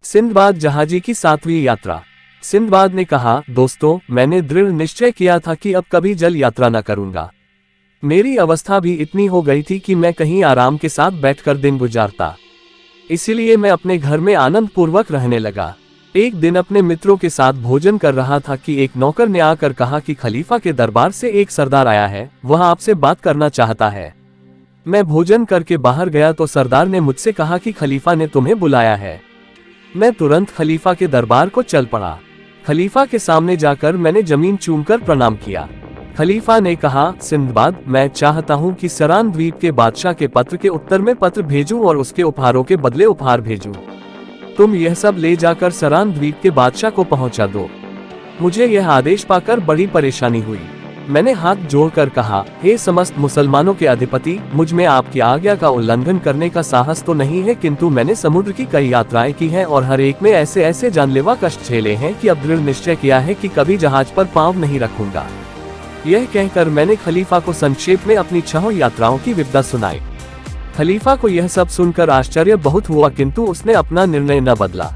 Sinbad जहाजी की 7वीं यात्रा। Sinbad ने कहा, दोस्तों, मैंने दृढ़ निश्चय किया था कि अब कभी जल यात्रा न करूंगा। मेरी अवस्था भी इतनी हो गई थी कि मैं कहीं आराम के साथ बैठकर दिन गुजारता। इसीलिए मैं अपने घर में आनंद पूर्वक रहने लगा। एक दिन अपने मित्रों के साथ भोजन कर रहा था कि एक नौकर ने आकर कहा कि खलीफा के दरबार से एक सरदार आया है, वह आपसे बात करना चाहता है। मैं भोजन करके बाहर गया तो सरदार ने मुझसे कहा कि खलीफा ने तुम्हें बुलाया है। मैं तुरंत खलीफा के दरबार को चल पड़ा। खलीफा के सामने जाकर मैंने जमीन चूमकर प्रणाम किया। खलीफा ने कहा, सिंदबाद, मैं चाहता हूं कि सरान द्वीप के बादशाह के पत्र के उत्तर में पत्र भेजूं और उसके उपहारों के बदले उपहार भेजूं। तुम यह सब ले जाकर सरान द्वीप के बादशाह को पहुंचा दो। मुझे यह आदेश पाकर बड़ी परेशानी हुई। मैंने हाथ जोड़कर कहा, हे समस्त मुसलमानों के अधिपति, मुझ में आपकी आज्ञा का उल्लंघन करने का साहस तो नहीं है, किंतु मैंने समुद्र की कई यात्राएं की हैं और हर एक में ऐसे ऐसे जानलेवा कष्ट झेले हैं कि अब दृढ़ निश्चय किया है कि कभी जहाज पर पांव नहीं रखूंगा। यह कहकर मैंने खलीफा को संक्षेप में अपनी 6 यात्राओं की विवरण सुनाई। खलीफा को यह सब सुनकर आश्चर्य बहुत हुआ, किंतु उसने अपना निर्णय न बदला।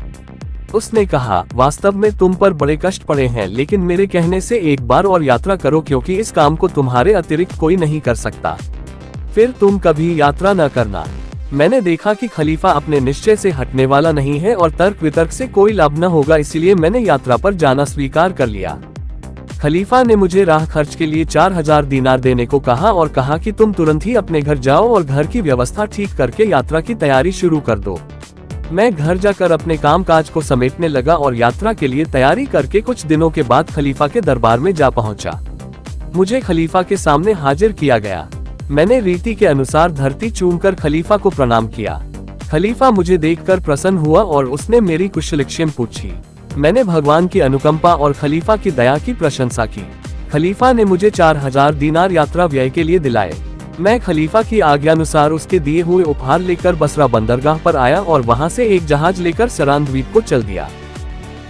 उसने कहा, वास्तव में तुम पर बड़े कष्ट पड़े हैं, लेकिन मेरे कहने से एक बार और यात्रा करो, क्योंकि इस काम को तुम्हारे अतिरिक्त कोई नहीं कर सकता। फिर तुम कभी यात्रा न करना। मैंने देखा कि खलीफा अपने निश्चय से हटने वाला नहीं है और तर्क वितर्क से कोई लाभ न होगा, इसलिए मैंने यात्रा पर जाना स्वीकार कर लिया। खलीफा ने मुझे राह खर्च के लिए 4000 दीनार देने को कहा और कहा कि तुम तुरंत ही अपने घर जाओ और घर की व्यवस्था ठीक करके यात्रा की तैयारी शुरू कर दो। मैं घर जाकर अपने कामकाज को समेटने लगा और यात्रा के लिए तैयारी करके कुछ दिनों के बाद खलीफा के दरबार में जा पहुंचा। मुझे खलीफा के सामने हाजिर किया गया। मैंने रीति के अनुसार धरती चूमकर खलीफा को प्रणाम किया। खलीफा मुझे देखकर प्रसन्न हुआ और उसने मेरी कुशलक्षेम पूछी। मैंने भगवान की अनुकंपा और खलीफा की दया की प्रशंसा की। खलीफा ने मुझे 4000 दीनार यात्रा व्यय के लिए दिलाए। मैं खलीफा की आज्ञानुसार उसके दिए हुए उपहार लेकर बसरा बंदरगाह पर आया और वहां से एक जहाज लेकर सरान द्वीप को चल दिया।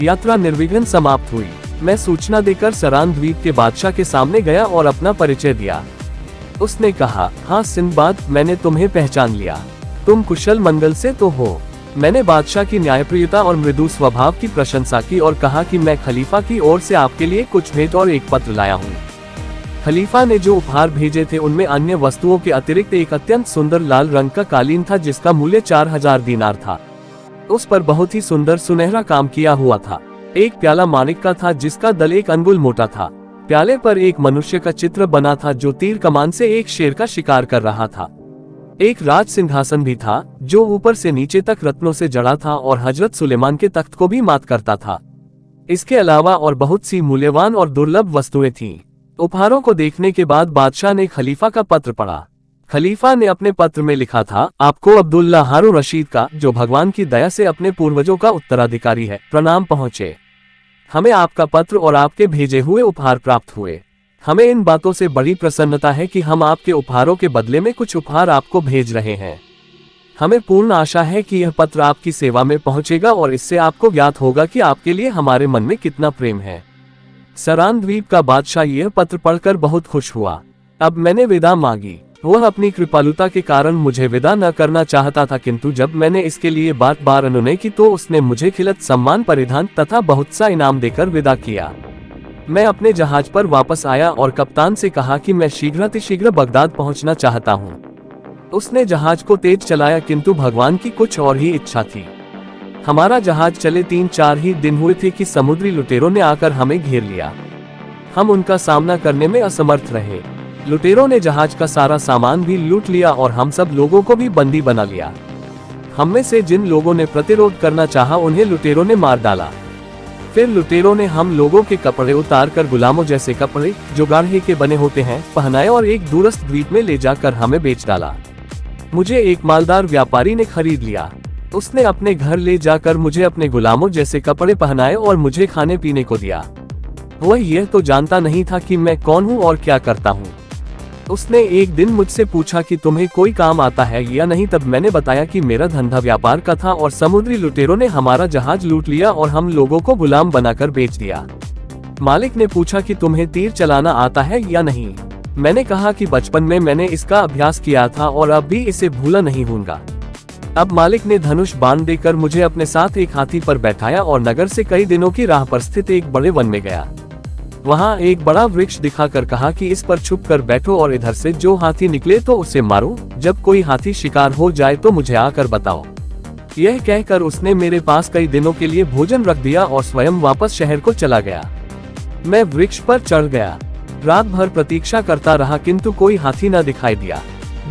यात्रा निर्विघ्न समाप्त हुई। मैं सूचना देकर सरान द्वीप के बादशाह के सामने गया और अपना परिचय दिया। उसने कहा, हाँ सिंदबाद, मैंने तुम्हें पहचान लिया। तुम कुशल मंगल से तो हो। मैंने बादशाह की न्यायप्रियता और मृदु स्वभाव की प्रशंसा की और कहा कि मैं खलीफा की ओर से आपके लिए कुछ भेंट और एक पत्र लाया हूँ। खलीफा ने जो उपहार भेजे थे उनमें अन्य वस्तुओं के अतिरिक्त एक अत्यंत सुंदर लाल रंग का कालीन था, जिसका मूल्य 4000 दीनार था। उस पर बहुत ही सुंदर सुनहरा काम किया हुआ था। एक प्याला माणिक का था, जिसका दल 1 अंगुल मोटा था। प्याले पर एक मनुष्य का चित्र बना था, जो तीर कमान से एक शेर का शिकार कर रहा था। एक राज सिंहासन भी था, जो ऊपर से नीचे तक रत्नों से जड़ा था और हजरत सुलेमान के तख्त को भी मात करता था। इसके अलावा और बहुत सी मूल्यवान और दुर्लभ वस्तुएं थीं। उपहारों को देखने के बाद बादशाह ने खलीफा का पत्र पढ़ा। खलीफा ने अपने पत्र में लिखा था, आपको अब्दुल्ला हारून रशीद का, जो भगवान की दया से अपने पूर्वजों का उत्तराधिकारी है, प्रणाम पहुँचे। हमें आपका पत्र और आपके भेजे हुए उपहार प्राप्त हुए। हमें इन बातों से बड़ी प्रसन्नता है कि हम आपके उपहारों के बदले में कुछ उपहार आपको भेज रहे हैं। हमें पूर्ण आशा है कि यह पत्र आपकी सेवा में पहुंचेगा और इससे आपको ज्ञात होगा कि आपके लिए हमारे मन में कितना प्रेम है। सरान द्वीप का बादशाह यह पत्र पढ़कर बहुत खुश हुआ। अब मैंने विदा मांगी। वह अपनी कृपालुता के कारण मुझे विदा न करना चाहता था, किंतु जब मैंने इसके लिए बार बार अनुनय की तो उसने मुझे खिलत सम्मान परिधान तथा बहुत सा इनाम देकर विदा किया। मैं अपने जहाज पर वापस आया और कप्तान से कहा कि मैं शीघ्र बगदाद पहुंचना चाहता हूं। उसने जहाज को तेज चलाया, किंतु भगवान की कुछ और ही इच्छा थी। हमारा जहाज चले 3-4 ही दिन हुए थे कि समुद्री लुटेरों ने आकर हमें घेर लिया। हम उनका सामना करने में असमर्थ रहे। लुटेरों ने जहाज का सारा सामान भी लूट लिया और हम सब लोगों को भी बंदी बना लिया। हम में से जिन लोगों ने प्रतिरोध करना चाहा, उन्हें लुटेरों ने मार डाला। फिर लुटेरों ने हम लोगों के कपड़े उतार कर गुलामों जैसे कपड़े, जो गाढ़े के बने होते हैं, पहनाए और एक दूरस्थ द्वीप में ले जाकर हमें बेच डाला। मुझे एक मालदार व्यापारी ने खरीद लिया। उसने अपने घर ले जाकर मुझे अपने गुलामों जैसे कपड़े पहनाए और मुझे खाने पीने को दिया। वह यह तो जानता नहीं था कि मैं कौन हूँ और क्या करता हूँ। उसने एक दिन मुझसे पूछा कि तुम्हें कोई काम आता है या नहीं। तब मैंने बताया कि मेरा धंधा व्यापार का था और समुद्री लुटेरों ने हमारा जहाज लूट लिया और हम लोगों को गुलाम बनाकर बेच दिया। मालिक ने पूछा कि तुम्हें तीर चलाना आता है या नहीं। मैंने कहा कि बचपन में मैंने इसका अभ्यास किया था और अब भी इसे भूला नहीं हूँगा। अब मालिक ने धनुष बाण देकर मुझे अपने साथ एक हाथी पर बैठाया और नगर से कई दिनों की राह पर स्थित एक बड़े वन में गया। वहाँ एक बड़ा वृक्ष दिखाकर कहा कि इस पर छुप कर बैठो और इधर से जो हाथी निकले तो उसे मारो, जब कोई हाथी शिकार हो जाए तो मुझे आकर बताओ। यह कहकर उसने मेरे पास कई दिनों के लिए भोजन रख दिया और स्वयं वापस शहर को चला गया। मैं वृक्ष पर चढ़ गया। रात भर प्रतीक्षा करता रहा किंतु कोई हाथी न दिखाई दिया।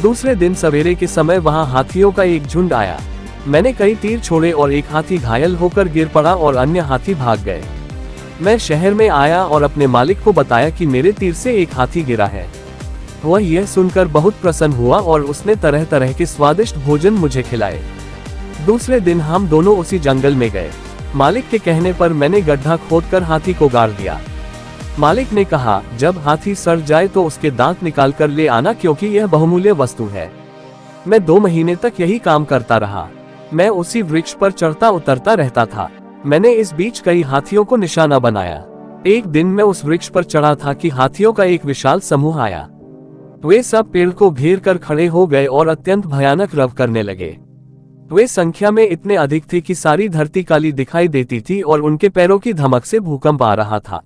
दूसरे दिन सवेरे के समय वहां हाथियों का एक झुंड आया। मैंने कई तीर छोड़े और एक हाथी घायल होकर गिर पड़ा और अन्य हाथी भाग गए। मैं शहर में आया और अपने मालिक को बताया कि मेरे तीर से एक हाथी गिरा है। वह यह सुनकर बहुत प्रसन्न हुआ और उसने तरह तरह के स्वादिष्ट भोजन मुझे खिलाए। दूसरे दिन हम दोनों उसी जंगल में गए। मालिक के कहने पर मैंने गड्ढा खोदकर हाथी को गाड़ दिया। मालिक ने कहा, जब हाथी सड़ जाए तो उसके दांत निकाल कर ले आना, क्योंकि यह बहुमूल्य वस्तु है। मैं 2 महीने तक यही काम करता रहा। मैं उसी वृक्ष पर चढ़ता उतरता रहता था। मैंने इस बीच कई हाथियों को निशाना बनाया। एक दिन मैं उस वृक्ष पर चढ़ा था कि हाथियों का एक विशाल समूह आया। वे सब पेड़ को घेर कर खड़े हो गए और अत्यंत भयानक रव करने लगे। वे संख्या में इतने अधिक थे कि सारी धरती काली दिखाई देती थी और उनके पैरों की धमक से भूकंप आ रहा था।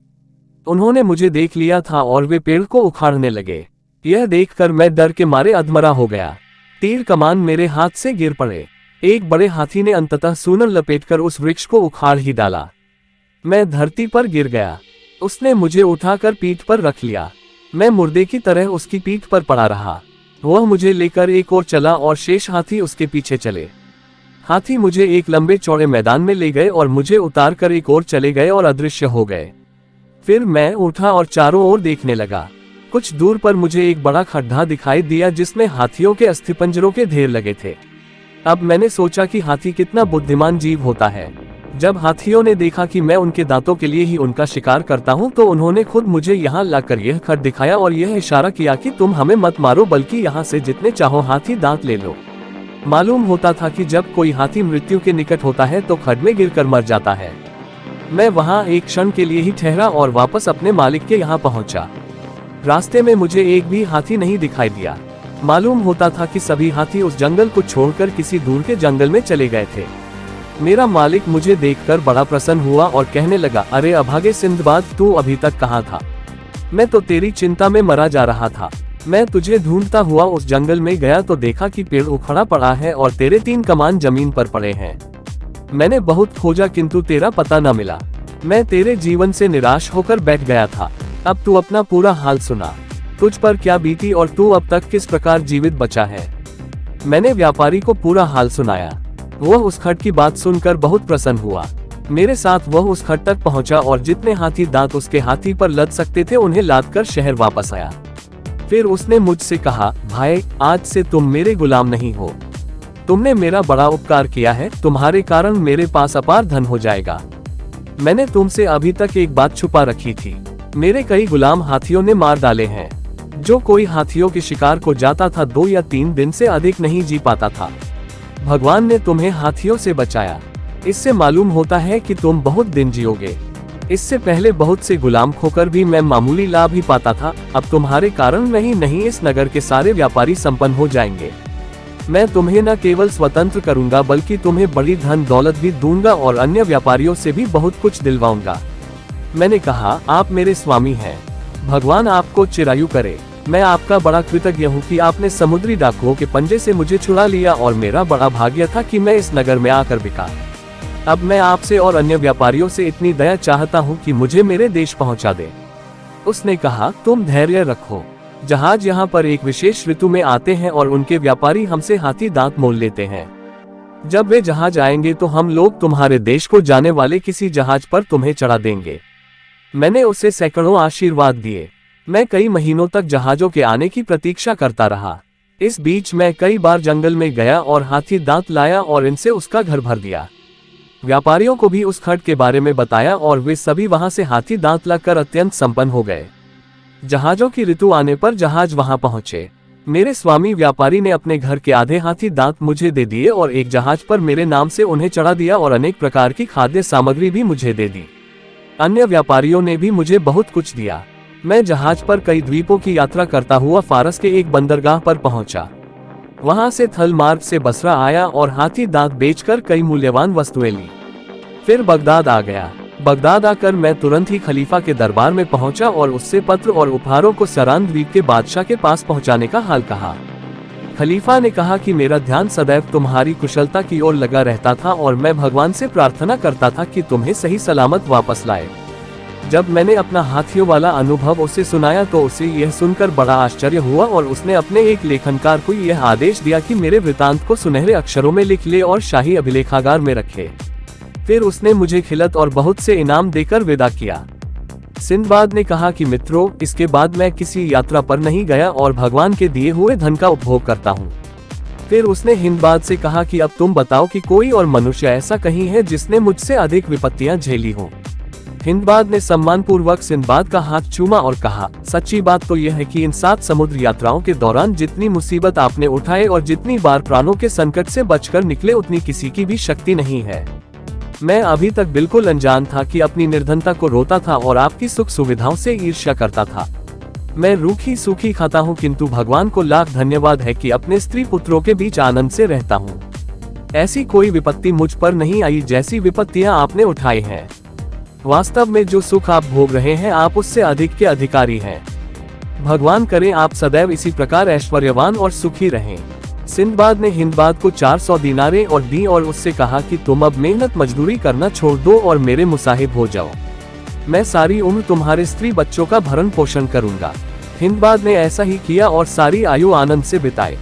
उन्होंने मुझे देख लिया था और वे पेड़ को उखाड़ने लगे। यह देखकर मैं डर के मारे अधमरा हो गया। तीर कमान मेरे हाथ से गिर पड़े। एक बड़े हाथी ने अंततः सूनर लपेटकर उस वृक्ष को उखाड़ ही डाला। मैं धरती पर गिर गया। उसने मुझे उठाकर पीठ पर रख लिया। मैं मुर्दे की तरह उसकी पीठ पर पड़ा रहा। वह मुझे लेकर एक ओर चला और शेष हाथी उसके पीछे चले। हाथी मुझे एक लंबे चौड़े मैदान में ले गए और मुझे उतार कर एक ओर चले गए और अदृश्य हो गए। फिर मैं उठा और चारों ओर देखने लगा। कुछ दूर पर मुझे एक बड़ा खड्डा दिखाई दिया जिसमें हाथियों के अस्थिपंजरों के ढेर लगे थे। अब मैंने सोचा कि हाथी कितना बुद्धिमान जीव होता है। जब हाथियों ने देखा कि मैं उनके दांतों के लिए ही उनका शिकार करता हूं, तो उन्होंने खुद मुझे यहाँ लाकर यह खड्डा दिखाया और यह इशारा किया कि तुम हमें मत मारो, बल्कि यहाँ से जितने चाहो हाथी दांत ले लो। मालूम होता था कि जब कोई हाथी मृत्यु के निकट होता है तो खड्डे में गिरकर मर जाता है। मैं वहाँ एक क्षण के लिए ही ठहरा और वापस अपने मालिक के यहाँ पहुँचा। रास्ते में मुझे एक भी हाथी नहीं दिखाई दिया। मालूम होता था कि सभी हाथी उस जंगल को छोड़कर किसी दूर के जंगल में चले गए थे। मेरा मालिक मुझे देखकर बड़ा प्रसन्न हुआ और कहने लगा, अरे अभागे सिंदबाद, तू अभी तक कहाँ था? मैं तो तेरी चिंता में मरा जा रहा था। मैं तुझे ढूंढता हुआ उस जंगल में गया तो देखा कि पेड़ उखड़ा पड़ा है और तेरे 3 कमान जमीन पर पड़े हैं। मैंने बहुत खोजा किंतु तेरा पता न मिला। मैं तेरे जीवन से निराश होकर बैठ गया था। अब तू अपना पूरा हाल सुना। तुझ पर क्या बीती और तू अब तक किस प्रकार जीवित बचा है। मैंने व्यापारी को पूरा हाल सुनाया। वह उस खड्ड की बात सुनकर बहुत प्रसन्न हुआ। मेरे साथ वह उस खड्ड तक पहुंचा और जितने हाथी दांत उसके हाथी पर लद सकते थे उन्हें लादकर शहर वापस आया। फिर उसने मुझसे कहा, भाई, आज से तुम मेरे गुलाम नहीं हो। तुमने मेरा बड़ा उपकार किया है। तुम्हारे कारण मेरे पास अपार धन हो जाएगा। मैंने तुमसे अभी तक एक बात छुपा रखी थी। मेरे कई गुलाम हाथियों ने मार डाले हैं। जो कोई हाथियों के शिकार को जाता था 2 या 3 दिन से अधिक नहीं जी पाता था। भगवान ने तुम्हें हाथियों से बचाया। इससे मालूम होता है कि तुम बहुत दिन जियोगे। इससे पहले बहुत से गुलाम खोकर भी मैं मामूली लाभ ही पाता था। अब तुम्हारे कारण नहीं इस नगर के सारे व्यापारी संपन्न हो जाएंगे। मैं तुम्हें न केवल स्वतंत्र करूंगा बल्कि तुम्हें बड़ी धन दौलत भी दूंगा और अन्य व्यापारियों से भी बहुत कुछ दिलवाऊंगा। मैंने कहा, आप मेरे स्वामी हैं। भगवान आपको चिरायु करे। मैं आपका बड़ा कृतज्ञ हूँ कि आपने समुद्री डाकुओं के पंजे से मुझे छुड़ा लिया और मेरा बड़ा भाग्य था कि मैं इस नगर में आकर बिका। अब मैं आपसे और अन्य व्यापारियों से इतनी दया चाहता हूँ कि मुझे मेरे देश पहुँचा दे। उसने कहा, तुम धैर्य रखो। जहाज यहाँ पर एक विशेष ऋतु में आते हैं और उनके व्यापारी हमसे हाथी दांत मोल लेते हैं। जब वे जहाज आएंगे तो हम लोग तुम्हारे देश को जाने वाले किसी जहाज पर तुम्हें चढ़ा देंगे। मैंने उसे सैकड़ों आशीर्वाद दिए। मैं कई महीनों तक जहाजों के आने की प्रतीक्षा करता रहा। इस बीच मैं कई बार जंगल में गया और हाथी दांत लाया और इनसे उसका घर भर दिया। व्यापारियों को भी उस खड्ड के बारे में बताया और वे सभी वहां से हाथी दांत लाकर अत्यंत संपन्न हो गए। जहाजों की ऋतु आने पर जहाज वहां पहुंचे। मेरे स्वामी व्यापारी ने अपने घर के आधे हाथी दांत मुझे दे दिए और एक जहाज पर मेरे नाम से उन्हें चढ़ा दिया और अनेक प्रकार की खाद्य सामग्री भी मुझे दे दी। अन्य व्यापारियों ने भी मुझे बहुत कुछ दिया। मैं जहाज पर कई द्वीपों की यात्रा करता हुआ फारस के एक बंदरगाह पर पहुंचा। वहां से थल मार्ग से बसरा आया और हाथी दांत बेचकर कई मूल्यवान वस्तुएं ली। फिर बगदाद आ गया। बगदाद आकर मैं तुरंत ही खलीफा के दरबार में पहुंचा और उससे पत्र और उपहारों को सरान द्वीप के बादशाह के पास पहुंचाने का हाल कहा। खलीफा ने कहा कि मेरा ध्यान सदैव तुम्हारी कुशलता की ओर लगा रहता था और मैं भगवान से प्रार्थना करता था कि तुम्हें सही सलामत वापस लाए। जब मैंने अपना हाथियों वाला अनुभव उसे सुनाया तो उसे यह सुनकर बड़ा आश्चर्य हुआ और उसने अपने एक लेखनकार को यह आदेश दिया कि मेरे वृतांत को सुनहरे अक्षरों में लिख ले और शाही अभिलेखागार में रखे। फिर उसने मुझे खिलत और बहुत से इनाम देकर विदा किया। सिंदबाद ने कहा कि मित्रों, इसके बाद मैं किसी यात्रा पर नहीं गया और भगवान के दिए हुए धन का उपभोग करता हूँ। फिर उसने हिंदबाद से कहा कि अब तुम बताओ कि कोई और मनुष्य ऐसा कहीं है जिसने मुझसे अधिक विपत्तियां झेली हो। हिंदबाद ने सम्मानपूर्वक सिंदबाद का हाथ चूमा और कहा, सच्ची बात तो यह है कि इन 7 समुद्र यात्राओं के दौरान जितनी मुसीबत आपने उठाए और जितनी बार प्राणों के संकट से बचकर निकले उतनी किसी की भी शक्ति नहीं है। मैं अभी तक बिल्कुल अनजान था कि अपनी निर्धनता को रोता था और आपकी सुख सुविधाओं से ईर्ष्या करता था। मैं रूखी सूखी खाता हूँ, किंतु भगवान को लाख धन्यवाद है कि अपने स्त्री पुत्रों के बीच आनंद से रहता हूँ। ऐसी कोई विपत्ति मुझ पर नहीं आई जैसी विपत्तियां आपने उठाई हैं। वास्तव में जो सुख आप भोग रहे हैं आप उससे अधिक के अधिकारी हैं। भगवान करे आप सदैव इसी प्रकार ऐश्वर्यवान और सुखी रहें। सिंदबाद ने हिंदबाद को 400 दीनारें और दी और उससे कहा कि तुम अब मेहनत मजदूरी करना छोड़ दो और मेरे मुसाहिब हो जाओ। मैं सारी उम्र तुम्हारे स्त्री बच्चों का भरण पोषण करूंगा। हिंदबाद ने ऐसा ही किया और सारी आयु आनंद से बिताए।